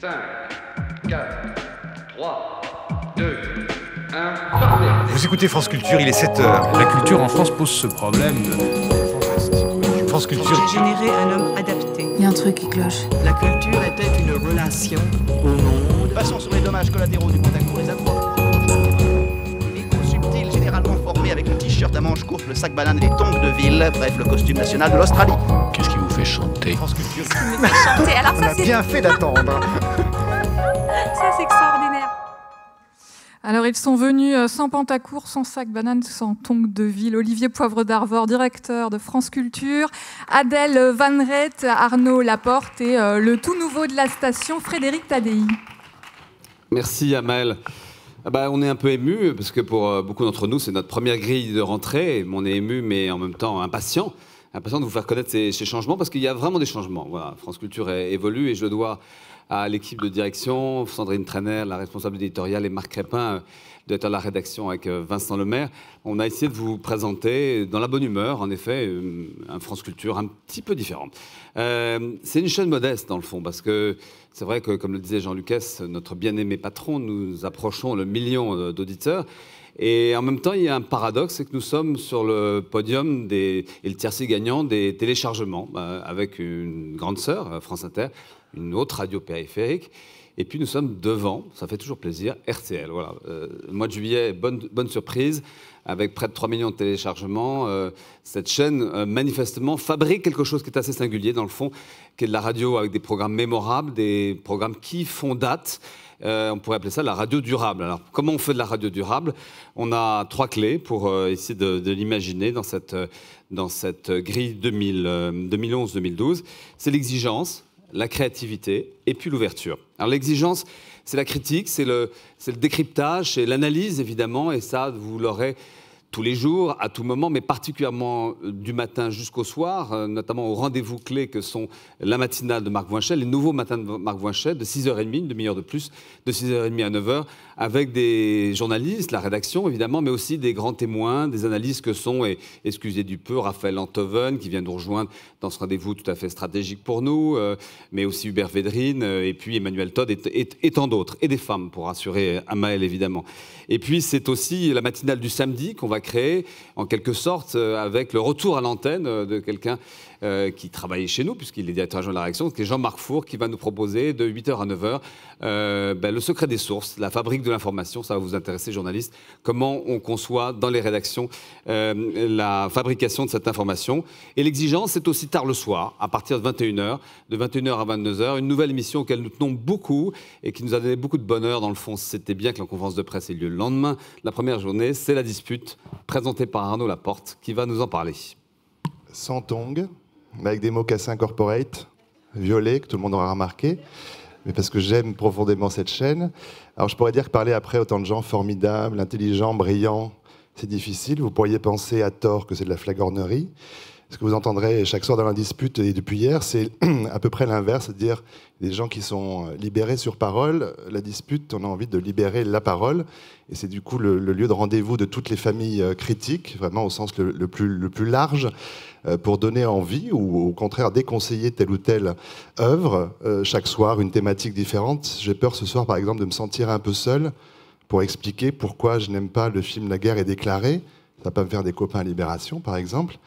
5, 4, 3, 2, 1, partez. Vous écoutez France Culture, il est 7h. La culture en France pose ce problème France Culture. J'ai généré un homme adapté. Il y a un truc qui cloche. La culture était une relation au monde. Passons sur les dommages collatéraux du Contacourt, les approches. Les coups subtils, généralement formés avec le t-shirt à manches courtes, le sac banane et les tongs de ville, bref, le costume national de l'Australie. Qu'est-ce qui vous fait chanter? France Culture. chanter. Alors On a bien fait d'attendre. ça c'est extraordinaire. Alors, ils sont venus sans pantacourt, sans sac banane, sans tongs de ville. Olivier Poivre d'Arvor, directeur de France Culture. Adèle Van Rett, Arnaud Laporte et le tout nouveau de la station, Frédéric Tadei. Merci Amel. On est un peu ému parce que pour beaucoup d'entre nous, c'est notre première grille de rentrée. On est ému, mais en même temps impatient de vous faire connaître ces changements parce qu'il y a vraiment des changements. Voilà, France Culture évolue et je le dois à l'équipe de direction, Sandrine Trainer, la responsable éditoriale, et Marc Crépin, directeur de la rédaction avec Vincent Lemaire. On a essayé de vous présenter dans la bonne humeur, en effet, un France Culture un petit peu différent. C'est une chaîne modeste, dans le fond, parce que c'est vrai que, comme le disait Jean Lucas, notre bien-aimé patron, nous approchons le million d'auditeurs. Et en même temps, il y a un paradoxe, c'est que nous sommes sur le podium et le tiercé gagnant des téléchargements, avec une grande sœur, France Inter, une autre radio périphérique. Et puis nous sommes devant, ça fait toujours plaisir, RTL. Voilà. Le mois de juillet, bonne surprise, avec près de 3 millions de téléchargements. Cette chaîne, manifestement, fabrique quelque chose qui est assez singulier, dans le fond, qui est de la radio avec des programmes mémorables, des programmes qui font date. On pourrait appeler ça la radio durable. Alors, comment on fait de la radio durable? On a 3 clés pour essayer de l'imaginer dans cette grille 2011-2012. C'est l'exigence, la créativité et puis l'ouverture. Alors l'exigence, c'est la critique, c'est le décryptage, c'est l'analyse évidemment, et ça, vous l'aurez tous les jours, à tout moment, mais particulièrement du matin jusqu'au soir, notamment aux rendez-vous clés que sont la matinale de Marc Voinchel, les nouveaux matins de Marc Voinchel, de 6h30, une demi-heure de plus, de 6h30 à 9h, avec des journalistes, la rédaction évidemment, mais aussi des grands témoins, des analyses que sont, et excusez du peu, Raphaël Enthoven, qui vient nous rejoindre dans ce rendez-vous tout à fait stratégique pour nous, mais aussi Hubert Védrine, et puis Emmanuel Todd, et tant d'autres, et des femmes, pour rassurer Amael évidemment. Et puis c'est aussi la matinale du samedi qu'on va créer, en quelque sorte, avec le retour à l'antenne de quelqu'un qui travaillait chez nous, puisqu'il est directeur adjoint de la rédaction, qui est Jean-Marc Four, qui va nous proposer de 8h à 9h le secret des sources, la fabrique de l'information. Ça va vous intéresser, journalistes, comment on conçoit dans les rédactions la fabrication de cette information. Et l'exigence, c'est aussi tard le soir, à partir de 21h, de 21h à 22h, une nouvelle émission auquel nous tenons beaucoup et qui nous a donné beaucoup de bonheur. Dans le fond, c'était bien que la conférence de presse ait lieu le lendemain. La première journée, c'est La Dispute, présentée par Arnaud Laporte, qui va nous en parler. Sans tongs, mais avec des mocassins corporate, violets, que tout le monde aura remarqué, mais parce que j'aime profondément cette chaîne. Alors je pourrais dire que parler après autant de gens formidables, intelligents, brillants, c'est difficile. Vous pourriez penser à tort que c'est de la flagornerie. Ce que vous entendrez chaque soir dans La Dispute et depuis hier, c'est à peu près l'inverse, c'est-à-dire des gens qui sont libérés sur parole. La Dispute, on a envie de libérer la parole, et c'est du coup le lieu de rendez-vous de toutes les familles critiques, vraiment au sens le plus large, pour donner envie ou au contraire déconseiller telle ou telle œuvre. Chaque soir, une thématique différente. J'ai peur ce soir, par exemple, de me sentir un peu seul pour expliquer pourquoi je n'aime pas le film La guerre est déclarée. Ça va pas me faire des copains à Libération, par exemple.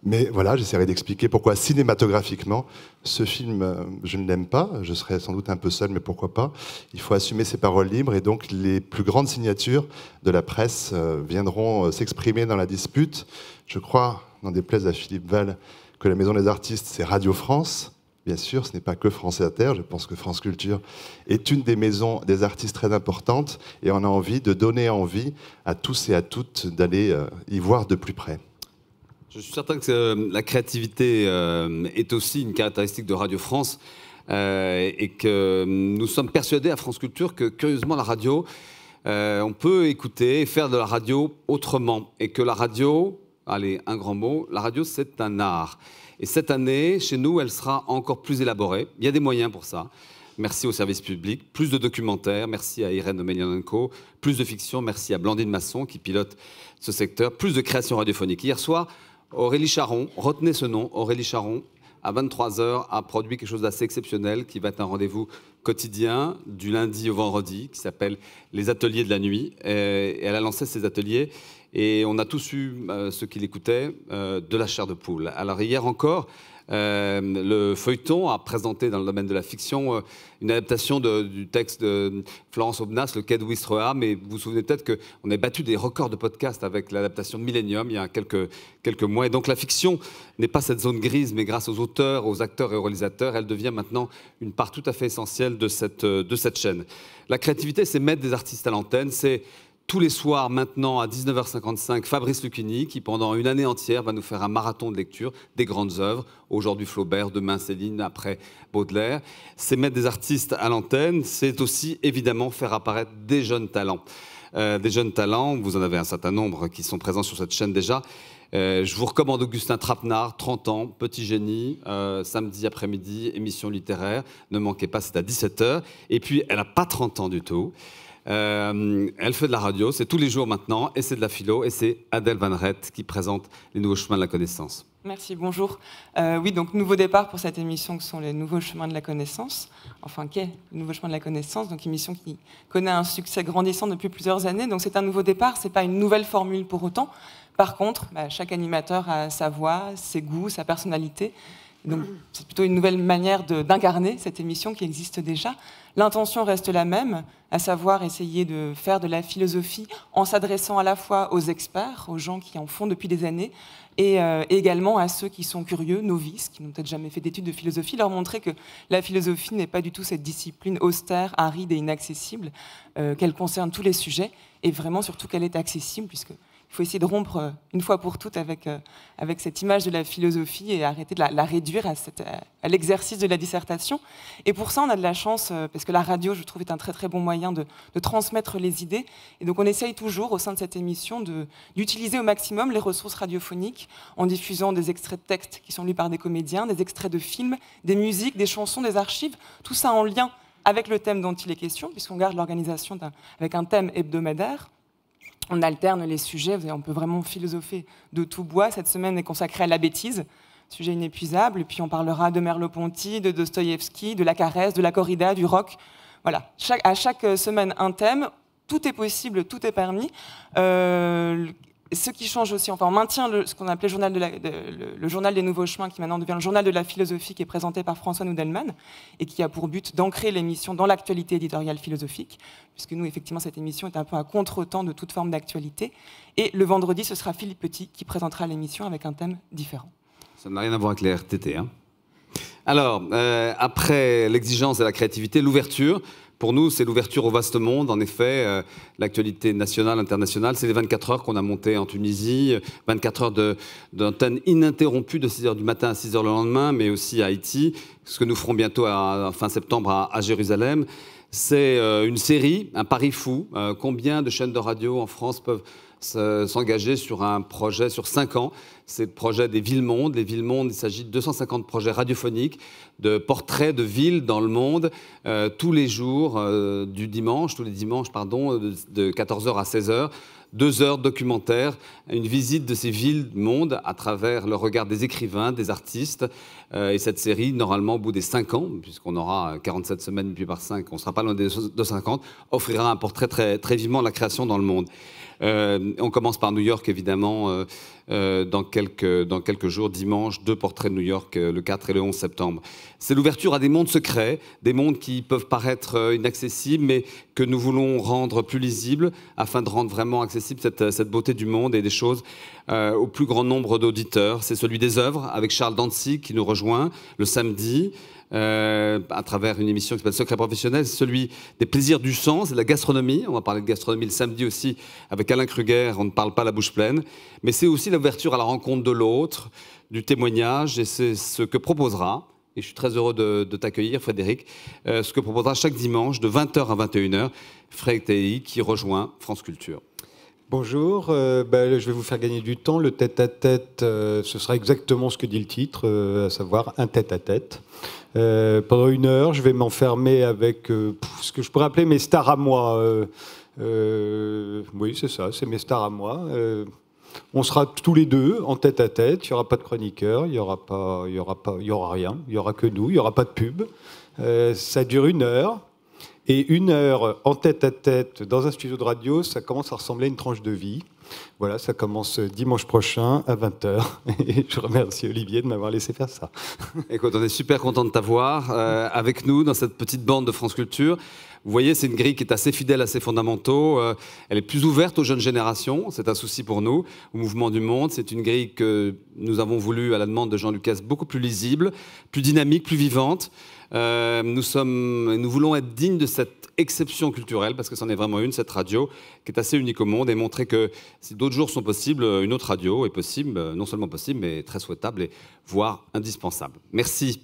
Mais voilà, j'essaierai d'expliquer pourquoi cinématographiquement, ce film, je ne l'aime pas. Je serai sans doute un peu seul, mais pourquoi pas. Il faut assumer ses paroles libres, et donc les plus grandes signatures de la presse viendront s'exprimer dans La Dispute. Je crois, n'en déplaise à Philippe Val, que la Maison des Artistes, c'est Radio France. Bien sûr, ce n'est pas que France Inter. Je pense que France Culture est une des maisons des artistes très importantes, et on a envie de donner envie à tous et à toutes d'aller y voir de plus près. Je suis certain que la créativité est aussi une caractéristique de Radio France et que nous sommes persuadés à France Culture que, curieusement, la radio, on peut écouter et faire de la radio autrement. Et que la radio, allez, un grand mot, la radio, c'est un art. Et cette année, chez nous, elle sera encore plus élaborée. Il y a des moyens pour ça. Merci au service public, plus de documentaires, merci à Irène Omelianenko, plus de fiction, merci à Blandine Masson qui pilote ce secteur, plus de création radiophonique. Hier soir, Aurélie Charon, retenez ce nom, Aurélie Charon, à 23h, a produit quelque chose d'assez exceptionnel qui va être un rendez-vous quotidien du lundi au vendredi qui s'appelle les ateliers de la nuit. Et elle a lancé ces ateliers et on a tous eu, ceux qui l'écoutaient, de la chair de poule. Alors hier encore, le feuilleton a présenté dans le domaine de la fiction une adaptation du texte de Florence Aubenas, Le Quai de Ouistreham, mais vous vous souvenez peut-être qu'on a battu des records de podcast avec l'adaptation de Millennium il y a quelques mois. Et donc la fiction n'est pas cette zone grise, mais grâce aux auteurs, aux acteurs et aux réalisateurs, elle devient maintenant une part tout à fait essentielle de cette chaîne. La créativité, c'est mettre des artistes à l'antenne, c'est tous les soirs, maintenant, à 19h55, Fabrice Lucchini, qui pendant une année entière va nous faire un marathon de lecture des grandes œuvres. Aujourd'hui Flaubert, demain Céline, après Baudelaire. C'est mettre des artistes à l'antenne, c'est aussi évidemment faire apparaître des jeunes talents. Des jeunes talents, vous en avez un certain nombre qui sont présents sur cette chaîne déjà. Je vous recommande Augustin Trapenard, 30 ans, petit génie, samedi après-midi, émission littéraire. Ne manquez pas, c'est à 17h. Et puis, elle n'a pas 30 ans du tout. Elle fait de la radio, c'est tous les jours maintenant, et c'est de la philo, et c'est Adèle Van Rett qui présente les nouveaux chemins de la connaissance. Merci, bonjour. Oui, donc nouveau départ pour cette émission que sont les nouveaux chemins de la connaissance, enfin qu'est le nouveau chemin de la connaissance, donc émission qui connaît un succès grandissant depuis plusieurs années, donc c'est un nouveau départ, c'est pas une nouvelle formule pour autant. Par contre, chaque animateur a sa voix, ses goûts, sa personnalité. Donc, c'est plutôt une nouvelle manière d'incarner cette émission qui existe déjà. L'intention reste la même, à savoir essayer de faire de la philosophie en s'adressant à la fois aux experts, aux gens qui en font depuis des années, et également à ceux qui sont curieux, novices, qui n'ont peut-être jamais fait d'études de philosophie, leur montrer que la philosophie n'est pas du tout cette discipline austère, aride et inaccessible, qu'elle concerne tous les sujets, et vraiment surtout qu'elle est accessible, puisque il faut essayer de rompre une fois pour toutes avec cette image de la philosophie et arrêter de la réduire à l'exercice de la dissertation. Et pour ça, on a de la chance, parce que la radio, je trouve, est un très très bon moyen de transmettre les idées. Et donc on essaye toujours, au sein de cette émission, d'utiliser au maximum les ressources radiophoniques en diffusant des extraits de textes qui sont lus par des comédiens, des extraits de films, des musiques, des chansons, des archives, tout ça en lien avec le thème dont il est question, puisqu'on garde l'organisation avec un thème hebdomadaire. On alterne les sujets, on peut vraiment philosopher de tout bois. Cette semaine est consacrée à la bêtise, sujet inépuisable. Et puis on parlera de Merleau-Ponty, de Dostoïevski, de la caresse, de la corrida, du rock. Voilà, à chaque semaine un thème. Tout est possible, tout est permis. Ce qui change aussi, enfin on maintient ce qu'on appelait le journal des nouveaux chemins, qui maintenant devient le journal de la philosophie, qui est présenté par François Noudelman et qui a pour but d'ancrer l'émission dans l'actualité éditoriale philosophique, puisque nous, effectivement, cette émission est un peu à contre-temps de toute forme d'actualité. Et le vendredi, ce sera Philippe Petit qui présentera l'émission avec un thème différent. Ça n'a rien à voir avec les RTT, hein. Alors, après l'exigence et la créativité, l'ouverture. Pour nous, c'est l'ouverture au vaste monde. En effet, l'actualité nationale, internationale, c'est les 24 heures qu'on a montées en Tunisie, 24 heures d'antenne ininterrompue de 6h du matin à 6h le lendemain, mais aussi à Haïti, ce que nous ferons bientôt fin septembre à Jérusalem. C'est une série, un pari fou. Combien de chaînes de radio en France peuvent s'engager sur un projet sur 5 ans? C'est le projet des Villes-Mondes. Les Villes-Mondes, il s'agit de 250 projets radiophoniques, de portraits de villes dans le monde, tous les jours, tous les dimanches, de 14h à 16h. 2 heures de documentaire, une visite de ces villes-mondes à travers le regard des écrivains, des artistes. Et cette série, normalement, au bout des 5 ans, puisqu'on aura 47 semaines multipliées par 5, on ne sera pas loin des 250, offrira un portrait très, très vivement de la création dans le monde. On commence par New York, évidemment, dans quelques jours, dimanche, 2 portraits de New York, le 4 et le 11 septembre. C'est l'ouverture à des mondes secrets, des mondes qui peuvent paraître inaccessibles, mais que nous voulons rendre plus lisibles, afin de rendre vraiment accessible cette beauté du monde et des choses au plus grand nombre d'auditeurs. C'est celui des œuvres, avec Charles Dantzig, qui nous rejoint le samedi, à travers une émission qui s'appelle Secret professionnel. C'est celui des plaisirs du sens et de la gastronomie. On va parler de gastronomie le samedi aussi avec Alain Kruger. On ne parle pas la bouche pleine. Mais c'est aussi l'ouverture à la rencontre de l'autre, du témoignage. Et c'est ce que proposera, et je suis très heureux de t'accueillir, Frédéric, ce que proposera chaque dimanche de 20h à 21h, Frédéric Théi, qui rejoint France Culture. Bonjour, je vais vous faire gagner du temps. Le tête-à-tête, ce sera exactement ce que dit le titre, à savoir un tête-à-tête. Pendant 1 heure, je vais m'enfermer avec ce que je pourrais appeler mes stars à moi. Oui, c'est ça, c'est mes stars à moi. On sera tous les deux en tête-à-tête. Il n'y aura pas de chroniqueur, il n'y aura rien. Il n'y aura que nous, il n'y aura pas de pub. Ça dure 1 heure. Et 1 heure en tête-à-tête dans un studio de radio, ça commence à ressembler à une tranche de vie. Voilà, ça commence dimanche prochain à 20h. Et je remercie Olivier de m'avoir laissé faire ça. Écoute, on est super content de t'avoir avec nous dans cette petite bande de France Culture. Vous voyez, c'est une grille qui est assez fidèle à ses fondamentaux. Elle est plus ouverte aux jeunes générations. C'est un souci pour nous, au Mouvement du Monde. C'est une grille que nous avons voulu, à la demande de Jean Lucas, beaucoup plus lisible, plus dynamique, plus vivante. Nous voulons être dignes de cette exception culturelle, parce que c'en est vraiment une, cette radio, qui est assez unique au monde, et montrer que si d'autres jours sont possibles, une autre radio est possible, non seulement possible, mais très souhaitable, et voire indispensable. Merci.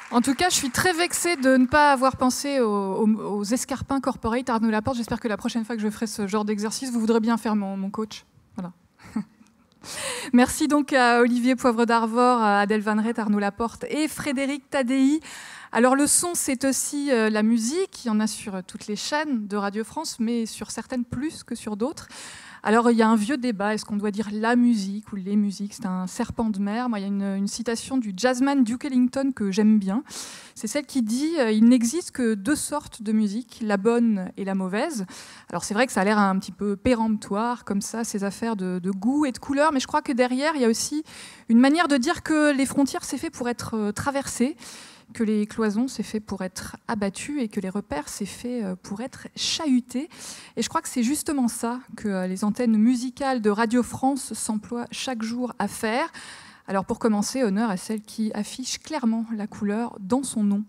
En tout cas, je suis très vexée de ne pas avoir pensé aux escarpins corporate Arnaud Laporte. J'espère que la prochaine fois que je ferai ce genre d'exercice, vous voudrez bien faire mon coach. Voilà. Merci donc à Olivier Poivre d'Arvor, à Adèle Van Rett, Arnaud Laporte et Frédéric Tadei. Alors le son, c'est aussi la musique. Il y en a sur toutes les chaînes de Radio France, mais sur certaines plus que sur d'autres. Alors il y a un vieux débat, est-ce qu'on doit dire la musique ou les musiques? C'est un serpent de mer. Moi, il y a une citation du jazzman Duke Ellington que j'aime bien. C'est celle qui dit « Il n'existe que 2 sortes de musique, la bonne et la mauvaise ». Alors c'est vrai que ça a l'air un petit peu péremptoire, comme ça, ces affaires de goût et de couleur, mais je crois que derrière, il y a aussi une manière de dire que les frontières, c'est fait pour être traversées, que les cloisons, c'est fait pour être abattues et que les repères, c'est fait pour être chahutés. Et je crois que c'est justement ça que les antennes musicales de Radio France s'emploient chaque jour à faire. Alors pour commencer, honneur à celle qui affiche clairement la couleur dans son nom.